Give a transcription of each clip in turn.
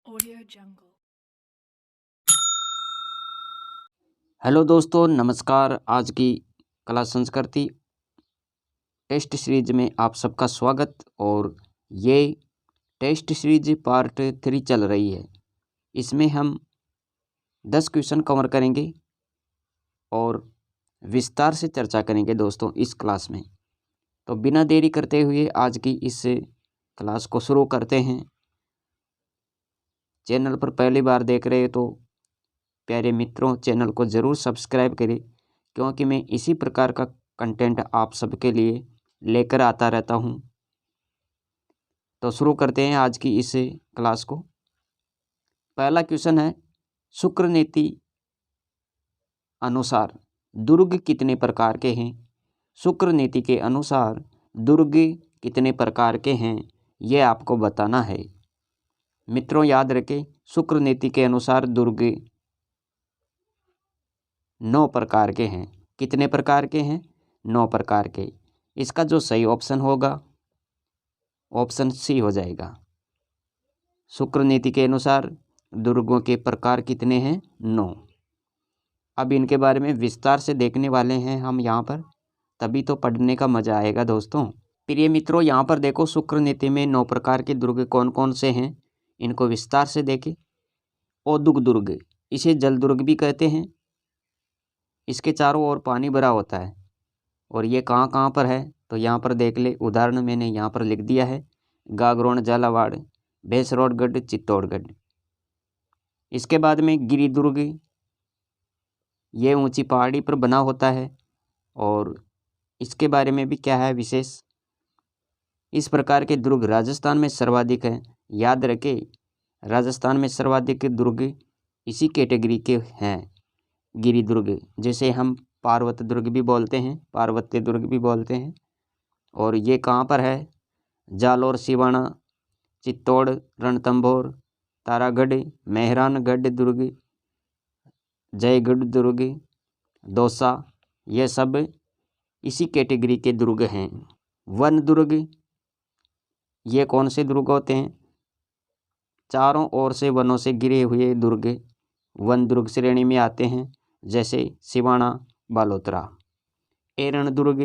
Audio Jungle। Hello दोस्तों, नमस्कार। आज की कला संस्कृति टेस्ट सीरीज में आप सबका स्वागत। और ये टेस्ट सीरीज पार्ट 3 चल रही है। इसमें हम 10 क्वेश्चन कवर करेंगे और विस्तार से चर्चा करेंगे दोस्तों इस क्लास में। तो बिना देरी करते हुए आज की इस क्लास को शुरू करते हैं। चैनल पर पहली बार देख रहे हो तो प्यारे मित्रों, चैनल को ज़रूर सब्सक्राइब करें, क्योंकि मैं इसी प्रकार का कंटेंट आप सबके लिए लेकर आता रहता हूं। तो शुरू करते हैं आज की इस क्लास को। पहला क्वेश्चन है, शुक्र नीति अनुसार दुर्ग कितने प्रकार के हैं? शुक्र नीति के अनुसार दुर्ग कितने प्रकार के हैं, ये आपको बताना है। मित्रों याद रखें, शुक्र नीति के अनुसार दुर्ग 9 प्रकार के हैं। कितने प्रकार के हैं? 9 प्रकार के। इसका जो सही ऑप्शन होगा ऑप्शन सी हो जाएगा। शुक्र नीति के अनुसार दुर्गों के प्रकार कितने हैं? 9। अब इनके बारे में विस्तार से देखने वाले हैं हम यहाँ पर, तभी तो पढ़ने का मजा आएगा दोस्तों। प्रिय मित्रों, यहाँ पर देखो, शुक्र नीति में 9 प्रकार के दुर्ग कौन कौन से हैं, इनको विस्तार से देखें। औदुग दुर्ग, इसे जल दुर्ग भी कहते हैं। इसके चारों ओर पानी भरा होता है। और ये कहाँ कहाँ पर है तो यहाँ पर देख ले, उदाहरण मैंने यहाँ पर लिख दिया है। गागरोन, झालावाड़, भैंसरोडगढ़, चित्तौड़गढ़। इसके बाद में गिरी दुर्ग, ये ऊंची पहाड़ी पर बना होता है। और इसके बारे में भी क्या है विशेष, इस प्रकार के दुर्ग राजस्थान में सर्वाधिक हैं। याद रखें, राजस्थान में सर्वाधिक दुर्ग इसी कैटेगरी के हैं, गिरी दुर्ग, जैसे हम पार्वत दुर्ग भी बोलते हैं, पार्वत्य दुर्ग भी बोलते हैं। और ये कहाँ पर है? जालोर, सिवाना, चित्तौड़, रणथंभौर, तारागढ़, मेहरानगढ़ दुर्ग, जयगढ़ दुर्ग, दौसा, ये सब इसी कैटेगरी के दुर्ग हैं। वन दुर्ग, ये कौन से दुर्ग होते हैं? चारों ओर से वनों से घिरे हुए दुर्ग वन दुर्ग श्रेणी में आते हैं, जैसे सिवाना, बालोतरा। एरण दुर्ग,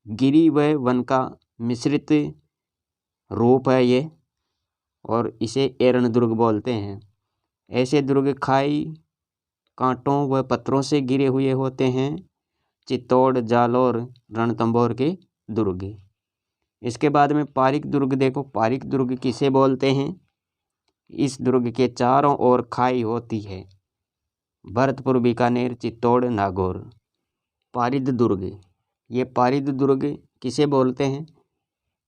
गिरी व वन का मिश्रित रूप है ये, और इसे एरण दुर्ग बोलते हैं। ऐसे दुर्ग खाई, कांटों व पत्थरों से घिरे हुए होते हैं। चित्तौड़, जालोर, रणथंभौर के दुर्ग। इसके बाद में पारीक दुर्ग देखो, पारीक दुर्ग किसे बोलते हैं? इस दुर्ग के चारों ओर खाई होती है। भरतपुर, बीकानेर, चित्तौड़, नागौर। पारिद दुर्ग, ये पारिद दुर्ग किसे बोलते हैं?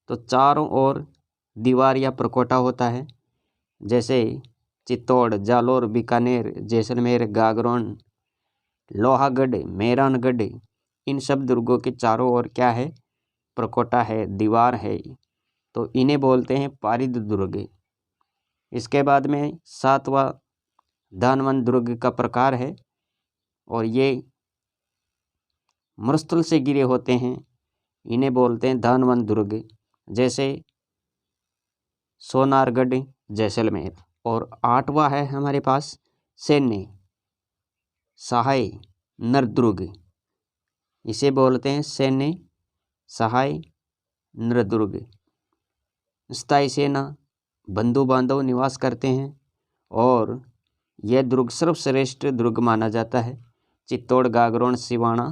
तो चारों ओर दीवार या प्रकोटा होता है, जैसे चित्तौड़, जालोर, बीकानेर, जैसलमेर, गागरोन, लोहागढ़, मेहरानगढ़। इन सब दुर्गों के चारों ओर क्या है? प्रकोटा है, दीवार है। तो इन्हें बोलते हैं पारिद दुर्ग। इसके बाद में 7वां धानवन दुर्ग का प्रकार है, और ये मरुस्थल से घिरे होते हैं। इन्हें बोलते हैं धानवन दुर्ग, जैसे सोनारगढ़, जैसलमेर। और 8वां है हमारे पास सैन्य सहाय नरदुर्ग, इसे बोलते हैं सैन्य सहाय नरदुर्ग। स्थायी सेना, बंधु बांधव निवास करते हैं, और यह दुर्ग सर्वश्रेष्ठ दुर्ग माना जाता है। चित्तौड़, गागरोन, सिवाना,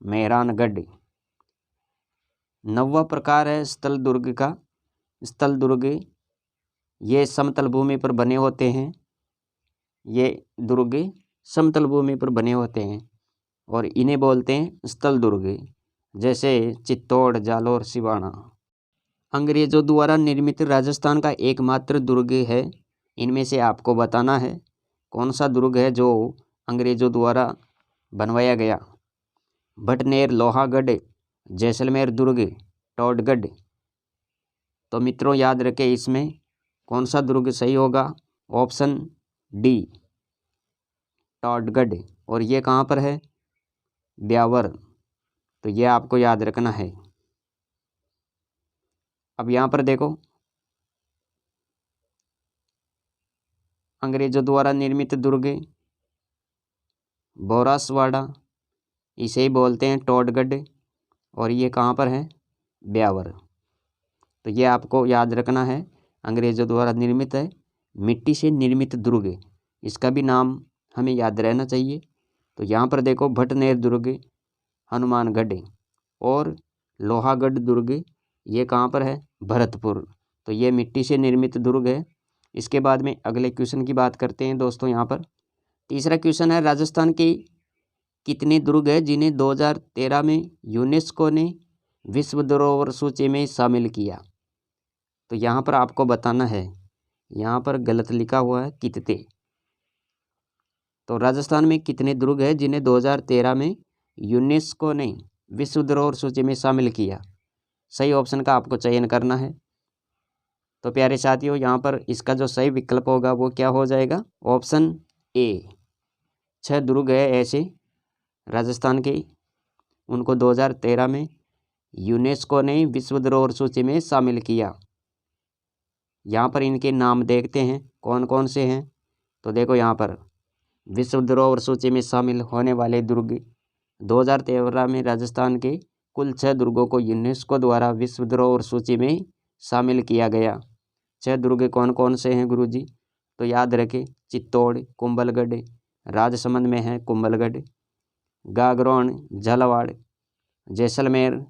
मेहरानगढ़। 9वां प्रकार है स्थल दुर्ग का। स्थल दुर्ग ये समतल भूमि पर बने होते हैं। ये दुर्ग समतल भूमि पर बने होते हैं, और इन्हें बोलते हैं स्थल दुर्ग, जैसे चित्तौड़, जालोर, सिवाना। अंग्रेजों द्वारा निर्मित राजस्थान का एकमात्र दुर्ग है। इनमें से आपको बताना है कौन सा दुर्ग है जो अंग्रेजों द्वारा बनवाया गया। भटनेर, लोहागढ़, जैसलमेर दुर्ग, टोडगढ़। तो मित्रों याद रखें, इसमें कौन सा दुर्ग सही होगा? Option D, Todgarh. और ये कहाँ पर है? ब्यावर। तो ये आपको याद रखना है। अब यहाँ पर देखो, अंग्रेजों द्वारा निर्मित दुर्ग बोरासवाड़ा, इसे ही बोलते हैं टोडगढ़, और ये कहाँ पर है? ब्यावर। तो ये आपको याद रखना है, अंग्रेजों द्वारा निर्मित है, मिट्टी से निर्मित दुर्ग, इसका भी नाम हमें याद रहना चाहिए। तो यहाँ पर देखो भटनेर दुर्ग, हनुमानगढ़ और लोहागढ़ दुर्ग, ये कहाँ पर है? भरतपुर। तो ये मिट्टी से निर्मित दुर्ग है। इसके बाद में अगले क्वेश्चन की बात करते हैं दोस्तों। यहाँ पर तीसरा क्वेश्चन है, राजस्थान के कितने दुर्ग हैं जिन्हें 2013 में यूनेस्को ने विश्व धरोहर सूची में शामिल किया? तो यहाँ पर आपको बताना है, यहाँ पर गलत लिखा हुआ है कितने। तो राजस्थान में कितने दुर्ग हैं जिन्हें 2013 में यूनेस्को ने विश्व धरोहर सूची में शामिल किया? सही ऑप्शन का आपको चयन करना है। तो प्यारे साथियों, यहाँ पर इसका जो सही विकल्प होगा वो क्या हो जाएगा? Option A. 6 दुर्ग है ऐसे राजस्थान के, उनको 2013 में यूनेस्को ने विश्व धरोहर सूची में शामिल किया। यहाँ पर इनके नाम देखते हैं कौन कौन से हैं। तो देखो यहाँ पर विश्व धरोहर सूची में शामिल होने वाले दुर्ग 2013 में राजस्थान के कुल 6 दुर्गों को यूनेस्को द्वारा विश्व धरोहर सूची में शामिल किया गया। 6 दुर्ग कौन कौन से हैं गुरुजी? तो याद रखें, चित्तौड़, कुंभलगढ़, राजसमंद में है कुंभलगढ़, गागरोन, झालावाड़, जैसलमेर,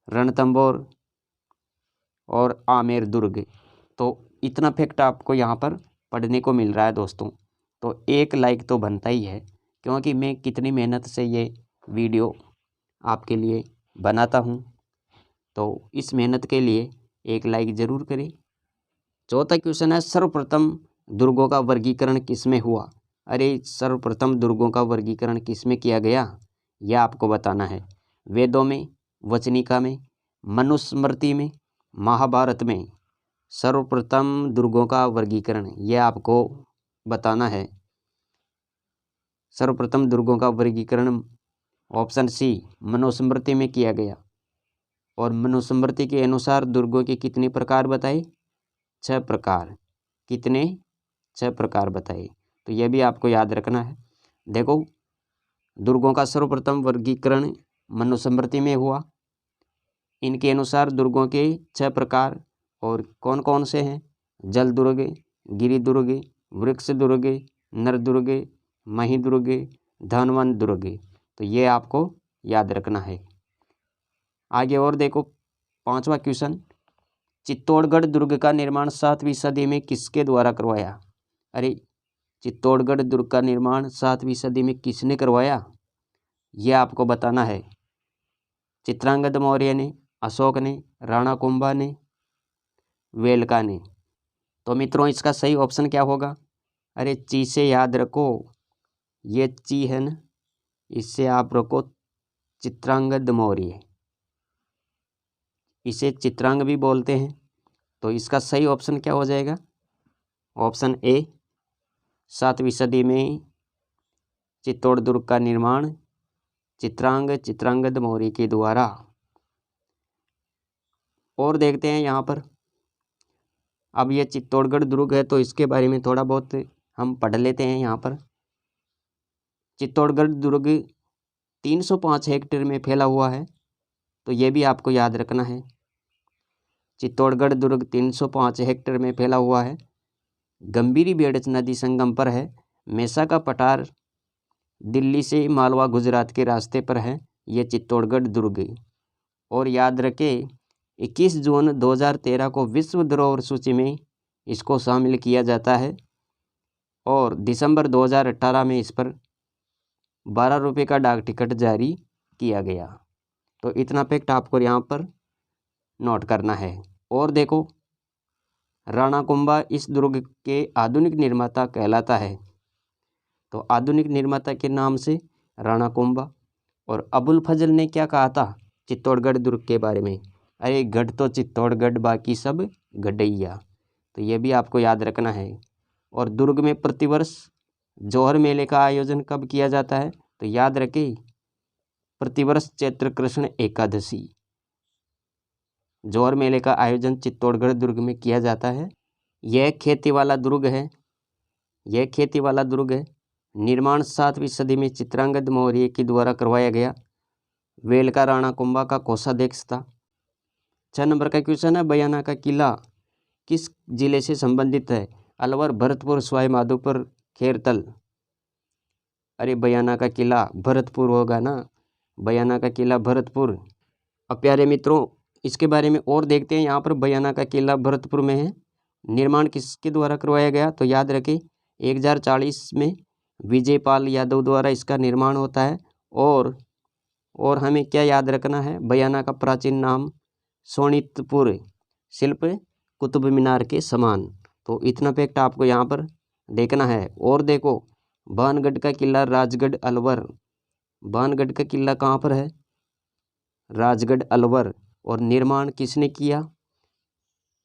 रणथंभौर और आमेर दुर्ग। तो इतना फैक्ट आपको यहाँ पर पढ़ने को मिल रहा है दोस्तों। तो एक लाइक तो बनता ही है, क्योंकि मैं कितनी मेहनत से ये वीडियो आपके लिए बनाता हूँ। तो इस मेहनत के लिए एक लाइक ज़रूर करें। चौथा क्वेश्चन है, सर्वप्रथम दुर्गों का वर्गीकरण किसमें हुआ? अरे सर्वप्रथम दुर्गों का वर्गीकरण किसमें किया गया, यह आपको बताना है। वेदों में, वचनिका में, मनुस्मृति में, महाभारत में सर्वप्रथम दुर्गों का वर्गीकरण यह आपको बताना है। सर्वप्रथम दुर्गों का वर्गीकरण ऑप्शन सी मनुस्मृति में किया गया। और मनुस्मृति के अनुसार दुर्गों के कितने प्रकार बताए? 6 प्रकार। कितने? 6 प्रकार बताए। तो यह भी आपको याद रखना है। देखो, दुर्गों का सर्वप्रथम वर्गीकरण मनुस्मृति में हुआ। इनके अनुसार दुर्गों के 6 प्रकार और कौन कौन से हैं? जल दुर्ग, गिरि दुर्ग, वृक्ष दुर्ग, नर दुर्ग, मही दुर्ग, धनवंत दुर्ग। तो ये आपको याद रखना है। आगे और देखो, 5वां क्वेश्चन, चित्तौड़गढ़ दुर्ग का निर्माण 7वीं सदी में किसके द्वारा करवाया? अरे चित्तौड़गढ़ दुर्ग का निर्माण 7वीं सदी में किसने करवाया, यह आपको बताना है। चित्रांगद मौर्य ने, अशोक ने, राणा कुंभा ने, वेलका ने। तो मित्रों, इसका सही ऑप्शन क्या होगा? अरे ची से याद रखो, ये ची है ना, इससे आप रखो चित्रांगद मौर्य, इसे चित्रांग भी बोलते हैं। तो इसका सही ऑप्शन क्या हो जाएगा? ऑप्शन ए, 7वीं सदी में चित्तौड़ दुर्ग का निर्माण चित्रांगद मौर्य के द्वारा। और देखते हैं यहाँ पर, अब ये चित्तौड़गढ़ दुर्ग है तो इसके बारे में थोड़ा बहुत हम पढ़ लेते हैं। यहाँ पर चित्तौड़गढ़ दुर्ग 305 हेक्टेयर में फैला हुआ है। तो ये भी आपको याद रखना है। चित्तौड़गढ़ दुर्ग 305 हेक्टेयर में फैला हुआ है। गंभीरी बेड़च नदी संगम पर है। मेसा का पठार दिल्ली से मालवा गुजरात के रास्ते पर है ये चित्तौड़गढ़ दुर्ग। और याद रखें, 21 जून 2013 को विश्व धरोहर सूची में इसको शामिल किया जाता है। और दिसंबर 2018 में इस पर 12 रुपये का डाक टिकट जारी किया गया। तो इतना फैक्ट आपको यहाँ पर नोट करना है। और देखो, राणा कुंभा इस दुर्ग के आधुनिक निर्माता कहलाता है। तो आधुनिक निर्माता के नाम से राणा कुंभा। और अबुल फजल ने क्या कहा था चित्तौड़गढ़ दुर्ग के बारे में? अरे गढ़ तो चित्तौड़गढ़, बाकी सब गढ़ैया। तो ये भी आपको याद रखना है। और दुर्ग में प्रतिवर्ष जौहर मेले का आयोजन कब किया जाता है? तो याद रखें, प्रतिवर्ष चैत्र कृष्ण एकादशी जौहर मेले का आयोजन चित्तौड़गढ़ दुर्ग में किया जाता है। यह खेती वाला दुर्ग है। यह खेती वाला दुर्ग है। निर्माण 7वीं सदी में चित्रांगद मौर्य के द्वारा करवाया गया। वेल का राणा कुंभा का कोषाध्यक्ष था। 6 नंबर का क्वेश्चन है, बयाना का किला किस जिले से संबंधित है? अलवर, भरतपुर, सवाई माधोपुर, खेरतल। अरे बयाना का किला भरतपुर होगा ना, बयाना का किला भरतपुर। अब प्यारे मित्रों, इसके बारे में और देखते हैं। यहाँ पर बयाना का किला भरतपुर में है। निर्माण किसके द्वारा करवाया गया? तो याद रखें 1040 में विजयपाल यादव द्वारा इसका निर्माण होता है। और हमें क्या याद रखना है? बयाना का प्राचीन नाम सोनितपुर, शिल्प कुतुब मीनार के समान। तो इतना फैक्ट आपको यहाँ पर देखना है। और देखो, भानगढ़ का किला राजगढ़ अलवर। भानगढ़ का किला कहाँ पर है? राजगढ़ अलवर। और निर्माण किसने किया?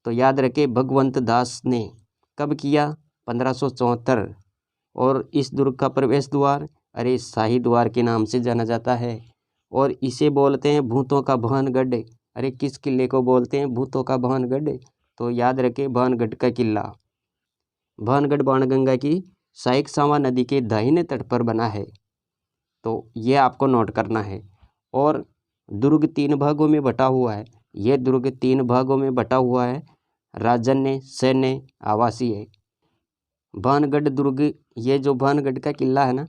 तो याद रखे भगवंत दास ने। कब किया? 1574। और इस दुर्ग का प्रवेश द्वार अरे शाही द्वार के नाम से जाना जाता है। और इसे बोलते हैं भूतों का भानगढ़। अरे किस किले को बोलते हैं? भूतों का भानगढ़। तो याद रखे भानगढ़ का किला। भानगढ़ बाणगंगा की सहायक सांवा नदी के दाहिने तट पर बना है। तो ये आपको नोट करना है। और दुर्ग 3 भागों में बटा हुआ है। ये दुर्ग 3 भागों में बटा हुआ है, राजन्य, सैन्य, आवासीय। भानगढ़ दुर्ग, ये जो भानगढ़ का किला है ना,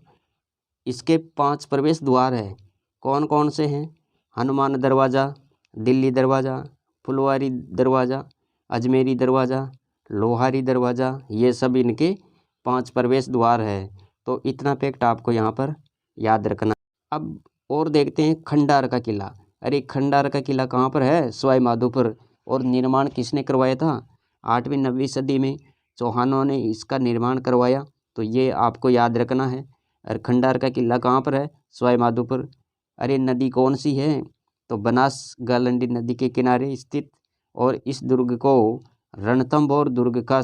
इसके 5 प्रवेश द्वार है। कौन कौन से हैं? हनुमान दरवाज़ा, दिल्ली दरवाज़ा, फुलवारी दरवाज़ा, अजमेरी दरवाज़ा, लोहारी दरवाज़ा, ये सब इनके 5 प्रवेश द्वार है। तो इतना फैक्ट आपको यहाँ पर याद रखना। अब और देखते हैं खंडार का किला। अरे खंडार का किला कहाँ पर है? सवाई माधोपुर। और निर्माण किसने करवाया था? 8वीं 9वीं सदी में चौहानों ने इसका निर्माण करवाया। तो ये आपको याद रखना है। और खंडार का किला कहाँ पर है? सवाई माधोपुर। अरे नदी कौन सी है? तो बनास गालंडी नदी के किनारे स्थित। और इस दुर्ग को रणथंभौर दुर्ग का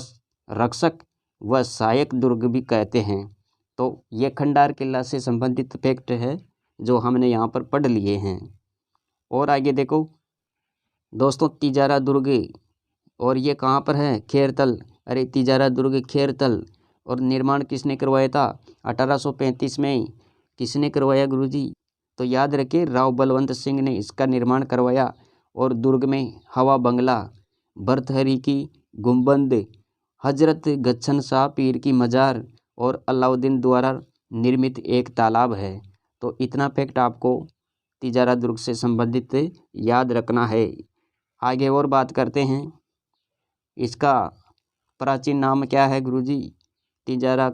रक्षक व सहायक दुर्ग भी कहते हैं। तो ये खंडार किला से संबंधित फैक्ट है जो हमने यहाँ पर पढ़ लिए हैं। और आगे देखो दोस्तों, तिजारा दुर्ग, और ये कहाँ पर है? खेरतल। अरे तिजारा दुर्ग खेरतल। और निर्माण किसने करवाया था? 1835 में। किसने करवाया गुरुजी? तो याद रखिए राव बलवंत सिंह ने इसका निर्माण करवाया। और दुर्ग में हवा बंगला, भर्तहरी की गुंबद, हजरत गच्छन शाह पीर की मजार और अलाउद्दीन द्वारा निर्मित एक तालाब है। तो इतना फैक्ट आपको तिजारा दुर्ग से संबंधित याद रखना है। आगे और बात करते हैं। इसका प्राचीन नाम क्या है गुरुजी? तिजारा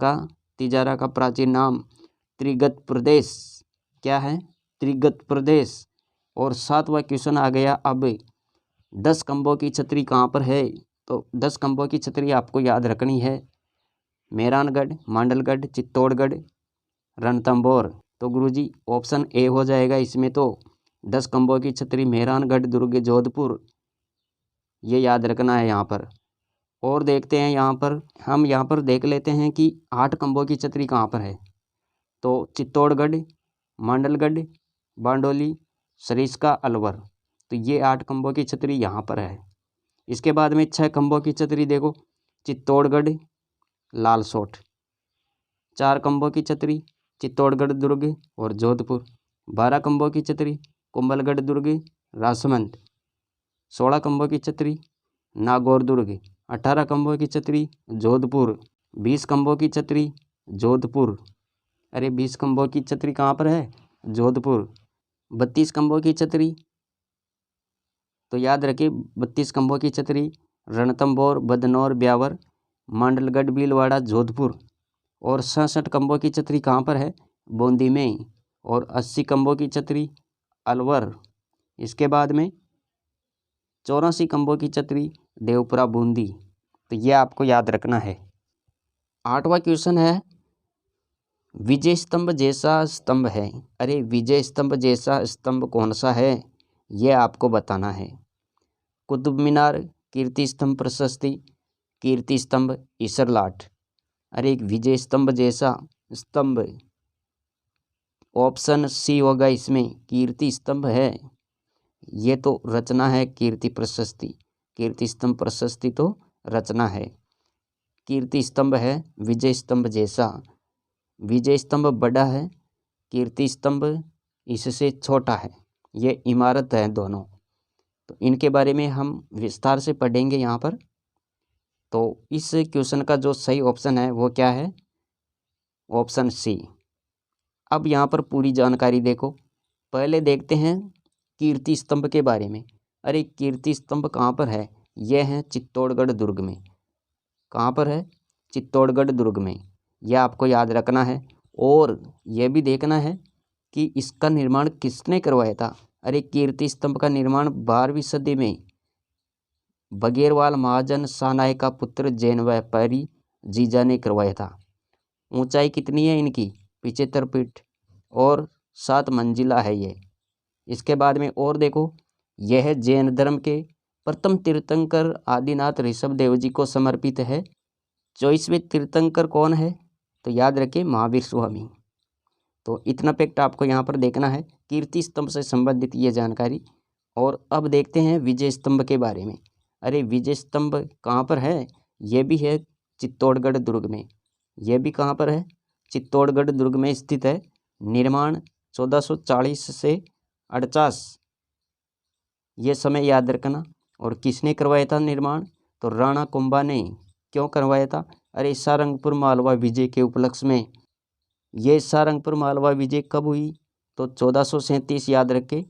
का प्राचीन नाम त्रिगत प्रदेश। क्या है? त्रिगत प्रदेश। और 7वां क्वेश्चन आ गया अब, 10 खंभों की छतरी कहाँ पर है? तो 10 खंभों की छतरी आपको याद रखनी है। मेहरानगढ़, मांडलगढ़, चित्तौड़गढ़, रणथंभौर। तो गुरुजी ऑप्शन ए हो जाएगा इसमें। तो 10 खंभों की छतरी मेहरानगढ़ दुर्ग जोधपुर, ये याद रखना है यहाँ पर। और देखते हैं हम यहाँ पर देख लेते हैं कि 8 खंभों की छतरी कहाँ पर है। तो चित्तौड़गढ़, मांडलगढ़, बांडोली, सरिस्का, अलवर। तो ये 8 खंभों की छतरी यहाँ पर है। इसके बाद में 6 खंभों की छतरी देखो, चित्तौड़गढ़, लालसोट। 4 खंभों की छतरी चित्तौड़गढ़ दुर्ग और जोधपुर। 12 खंभों की छतरी कुंभलगढ़ दुर्ग, राजसमंद। 16 खंभों की छतरी नागौर दुर्ग। 18 खंभों की छतरी जोधपुर। 20 खंभों की छतरी जोधपुर। अरे 20 खंभों की छतरी कहाँ पर है? जोधपुर। 32 खंभों की छतरी, तो याद रखिए 32 खंभों की छतरी रणथंभौर, बदनौर, ब्यावर, मांडलगढ़, भीलवाड़ा, जोधपुर। और 66 खंभों की छतरी कहाँ पर है? बूंदी में। और 80 खंभों की छतरी अलवर। इसके बाद में 84 खंभों की छतरी देवपुरा, बूंदी। तो ये आपको याद रखना है। 8वां क्वेश्चन है, विजय स्तंभ जैसा स्तंभ है। अरे विजय स्तंभ जैसा स्तंभ कौन सा है? ये आपको बताना है। कुतुब मीनार, कीर्ति स्तंभ प्रशस्ति, कीर्ति स्तंभ, ईसरलाट। अरे एक विजय स्तंभ जैसा स्तंभ, ऑप्शन सी होगा इसमें, कीर्ति स्तंभ है। ये तो रचना है कीर्ति प्रशस्ति। कीर्ति स्तंभ प्रशस्ति तो रचना है। कीर्ति स्तंभ है विजय स्तंभ जैसा। विजय स्तंभ बड़ा है, कीर्ति स्तंभ इससे छोटा है। ये इमारत है दोनों। तो इनके बारे में हम विस्तार से पढ़ेंगे यहाँ पर। तो इस क्वेश्चन का जो सही ऑप्शन है वो क्या है? Option C. अब यहाँ पर पूरी जानकारी देखो। पहले देखते हैं कीर्ति स्तंभ के बारे में। अरे कीर्ति स्तंभ कहाँ पर है? यह है चित्तौड़गढ़ दुर्ग में। कहाँ पर है? चित्तौड़गढ़ दुर्ग में। यह आपको याद रखना है। और यह भी देखना है कि इसका निर्माण किसने करवाया था। अरे कीर्ति स्तंभ का निर्माण 12वीं सदी में बगेरवाल महाजन सानाई का पुत्र जैन व्यापारी जीजा ने करवाया था। ऊंचाई कितनी है इनकी? 75 फीट और 7 मंजिला है ये। इसके बाद में और देखो, यह जैन धर्म के प्रथम तीर्थंकर आदिनाथ ऋषभ देव जी को समर्पित है। 24वें तीर्थंकर कौन है? तो याद रखिए महावीर स्वामी। तो इतना फैक्ट आपको यहाँ पर देखना है कीर्ति स्तंभ से संबंधित ये जानकारी। और अब देखते हैं विजय स्तंभ के बारे में। अरे विजय स्तंभ कहाँ पर है? ये भी है चित्तौड़गढ़ दुर्ग में। यह भी कहाँ पर है? चित्तौड़गढ़ दुर्ग में स्थित है। निर्माण 1440 से 48, ये समय याद रखना। और किसने करवाया था निर्माण? तो राणा कुंभा ने। क्यों करवाया था? अरे सारंगपुर मालवा विजय के उपलक्ष्य में। ये सारंगपुर मालवा विजय कब हुई? तो 1437 याद रखे।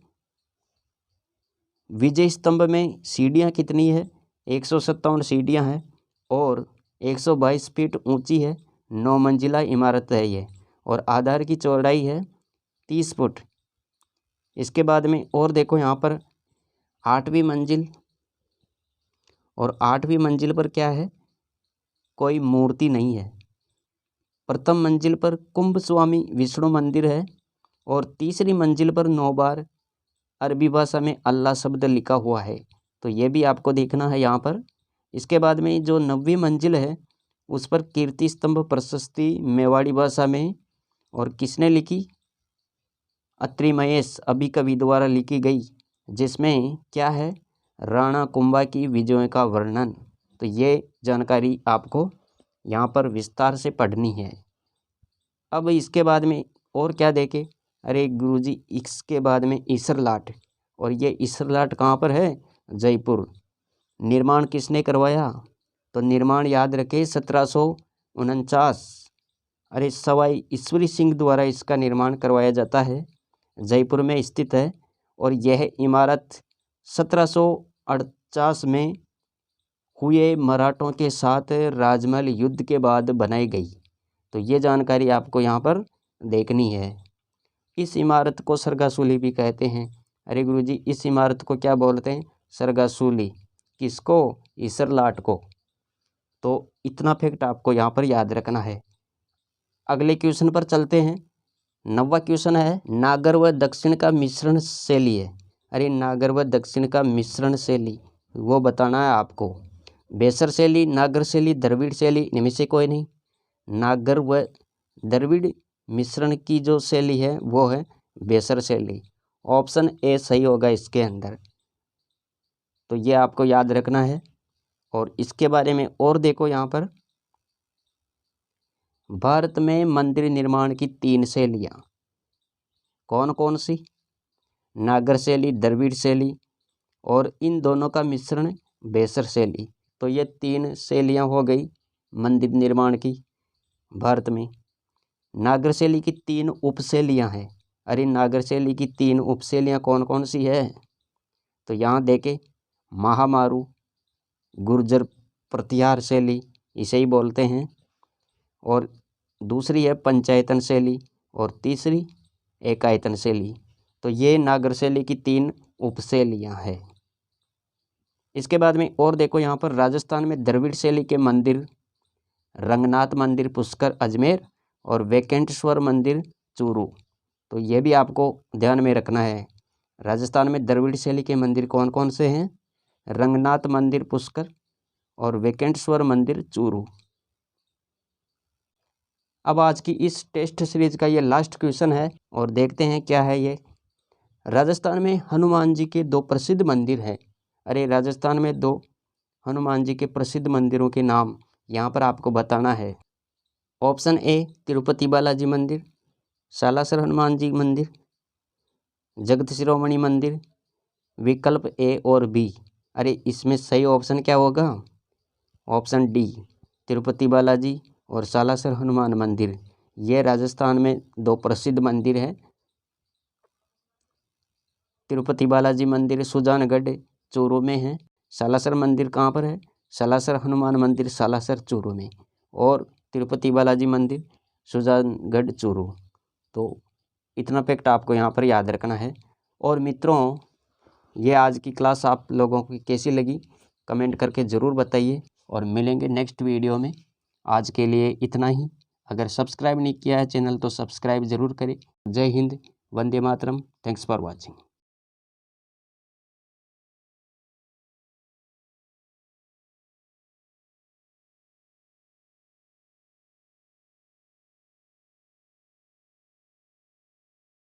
विजय स्तंभ में सीढ़ियाँ कितनी है? 157 सीढ़ियाँ हैं और 122 फीट ऊंची है। 9 मंजिला इमारत है ये। और आधार की चौड़ाई है 30 फुट। इसके बाद में और देखो यहाँ पर 8वीं मंजिल। और 8वीं मंजिल पर क्या है? कोई मूर्ति नहीं है। प्रथम मंजिल पर कुंभ स्वामी विष्णु मंदिर है। और तीसरी मंजिल पर 9 बार अरबी भाषा में अल्लाह शब्द लिखा हुआ है। तो ये भी आपको देखना है यहाँ पर। इसके बाद में जो 9वीं मंजिल है उस पर कीर्ति स्तंभ प्रशस्ति मेवाड़ी भाषा में। और किसने लिखी? अत्रि महेश अभी कवि द्वारा लिखी गई, जिसमें क्या है? राणा कुंभा की विजयों का वर्णन। तो ये जानकारी आपको यहाँ पर विस्तार से पढ़नी है। अब इसके बाद में और क्या देखें? अरे गुरुजी, इसके बाद में ईसरलाट। और ये ईसरलाट कहाँ पर है? जयपुर। निर्माण किसने करवाया? तो निर्माण याद रखें 1749। अरे सवाई ईश्वरी सिंह द्वारा इसका निर्माण करवाया जाता है। जयपुर में स्थित है। और यह इमारत 1748 में हुए मराठों के साथ राजमहल युद्ध के बाद बनाई गई। तो ये जानकारी आपको यहाँ पर देखनी है। इस इमारत को सरगासूली भी कहते हैं। अरे गुरुजी, इस इमारत को क्या बोलते हैं? सरगासूली। किसको? ईसरलाट को। तो इतना फैक्ट आपको यहाँ पर याद रखना है। अगले क्वेश्चन पर चलते हैं। 9वां क्वेश्चन है नागर व दक्षिण का मिश्रण शैली है। अरे नागर व दक्षिण का मिश्रण शैली वो बताना है आपको। बेसर शैली, नागर शैली, द्रविड़ शैली, इनमें से कोई नहीं। नागर व द्रविड़ मिश्रण की जो शैली है वो है बेसर शैली। ऑप्शन ए सही होगा इसके अंदर। तो ये आपको याद रखना है। और इसके बारे में और देखो यहाँ पर, भारत में मंदिर निर्माण की 3 शैलियाँ कौन कौन सी? नागर शैली, द्रविड़ शैली और इन दोनों का मिश्रण बेसर शैली। तो ये 3 शैलियाँ हो गई मंदिर निर्माण की भारत में। नागर शैली की 3 उपशैलियाँ हैं। अरे नागर शैली की 3 उपशैलियाँ कौन कौन सी है? तो यहाँ देखें, महामारू, गुर्जर प्रतिहार शैली, इसे ही बोलते हैं। और दूसरी है पंचायतन शैली और तीसरी एकायतन शैली। तो ये नागर शैली की 3 उपशैलियाँ हैं। इसके बाद में और देखो यहाँ पर, राजस्थान में द्रविड़ शैली के मंदिर रंगनाथ मंदिर पुष्कर अजमेर और वेंकटेश्वर मंदिर चूरू। तो ये भी आपको ध्यान में रखना है। राजस्थान में द्रविड़ शैली के मंदिर कौन कौन से हैं? रंगनाथ मंदिर पुष्कर और वेंकटेश्वर मंदिर चूरू। अब आज की इस टेस्ट सीरीज का ये लास्ट क्वेश्चन है और देखते हैं क्या है ये। राजस्थान में हनुमान जी के 2 प्रसिद्ध मंदिर हैं। अरे राजस्थान में 2 हनुमान जी के प्रसिद्ध मंदिरों के नाम यहाँ पर आपको बताना है। ऑप्शन ए तिरुपति बालाजी मंदिर, सालासर हनुमान जी मंदिर, जगत शिरोमणि मंदिर, विकल्प ए और बी। अरे इसमें सही ऑप्शन क्या होगा? ऑप्शन डी तिरुपति बालाजी और सालासर हनुमान मंदिर। ये राजस्थान में दो प्रसिद्ध मंदिर हैं। तिरुपति बालाजी मंदिर सुजानगढ़ चूरू में है। सालासर मंदिर कहाँ पर है? सालासर हनुमान मंदिर सालासर चूरू में, और तिरुपति बालाजी मंदिर सुजानगढ़ चूरू। तो इतना फैक्ट आपको यहाँ पर याद रखना है। और मित्रों, ये आज की क्लास आप लोगों की कैसी लगी कमेंट करके ज़रूर बताइए, और मिलेंगे नेक्स्ट वीडियो में। आज के लिए इतना ही। अगर सब्सक्राइब नहीं किया है चैनल तो सब्सक्राइब ज़रूर करें। जय हिंद, वंदे मातरम। Thanks for watching.